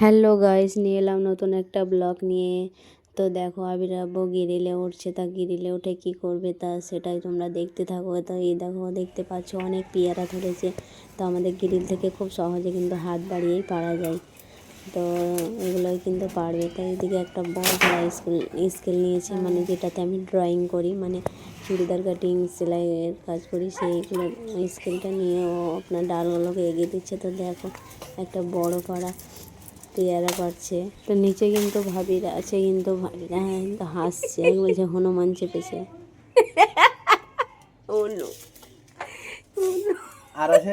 Hello guys, নিয়ে এলাম নতুন একটা ব্লগ নিয়ে। তো দেখো আবিরাব্বু গিরিলে উঠছে, তা গিরিলে উঠে কি করবে তা সেটাই তোমরা দেখতে থাকো। তো এই দেখো দেখতে পাচ্ছ অনেক পেয়ারা ধরেছে। তো আমাদের গিরিল থেকে খুব সহজে কিন্তু হাত বাড়িয়েই পারা যায়। তো এগুলোই কিন্তু পারবে। তো এইদিকে একটা বড় স্কেল নিয়েছে, মানে যেটাতে আমি ড্রয়িং করি, মানে চুড়িদার কাটিং সেলাইয়ের কাজ করি, সেইগুলো স্কেলটা নিয়ে ও আপনার ডালগুলোকে এগিয়ে দিচ্ছে। তো দেখো একটা বড় পাড়া পেয়ারা পাচ্ছে। তো নিচে কিন্তু ভাবিরা আছে, কিন্তু ভাবিরা কিন্তু হাসছে, বলছে হনুমান চেপেছে। আর আছে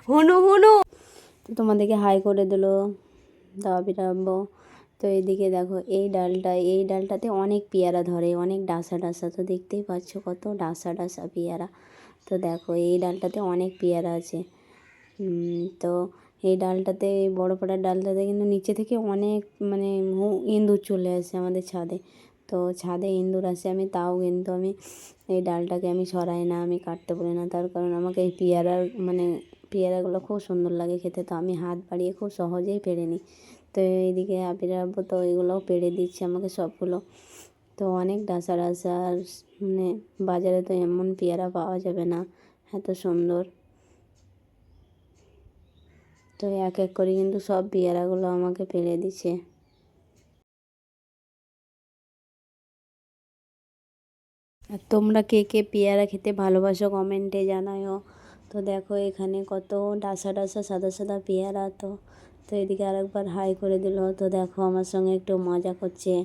হনু হনু। তো তোমাদেরকে হাই করে দিল ভাবিরাব্বু। তো এইদিকে দেখো এই ডালটাতে অনেক পেয়ারা ধরে, অনেক ডাসা ডাসা। তো দেখতেই পাচ্ছ কত ডাসা ডাসা পেয়ারা। তো দেখো এই ডালটাতে অনেক পেয়ারা আছে। তো এই ডালটাতে, এই বড় পাড়ার ডালটাতে কিন্তু নিচে থেকে অনেক মানে ইঁদুর চলে আসে আমাদের ছাদে। তো ছাদে ইঁদুর আসে, কিন্তু আমি এই ডালটাকে আমি সরাই না, আমি কাটতে বলি না। তার কারণ আমাকে এই পেয়ারাগুলো খুব সুন্দর লাগে খেতে। তো আমি হাত বাড়িয়ে খুব সহজেই পেড়ে নিই। তো এইদিকে আবিরাব্বু তো এগুলোও পেড়ে দিচ্ছে আমাকে সবগুলো। তো অনেক ডাসা ডাসা, আর মানে বাজারে তো এমন পেয়ারা পাওয়া যাবে না এত সুন্দর। তো এক এক করে কিন্তু সব পেয়ারাগুলো আমাকে পেড়ে দিচ্ছে। আর তোমরা কে কে পেয়ারা খেতে ভালোবাসো কমেন্টে জানাও। তো দেখো এখানে কত ডাসা ডাসা সাদা সাদা পেয়ারা। তো তো এদিকে আরেকবার হাই করে দিল। তো দেখো আমার সঙ্গে একটু মজা করছে।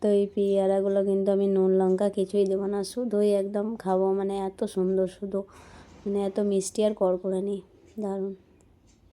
তো এই পেয়ারাগুলো কিন্তু আমি নুন লঙ্কা কিছুই দেবো না, শুধুই একদম খাবো, মানে এত সুন্দর, শুধু মানে এত মিষ্টি আর কড়কড়ানি, দারুণ।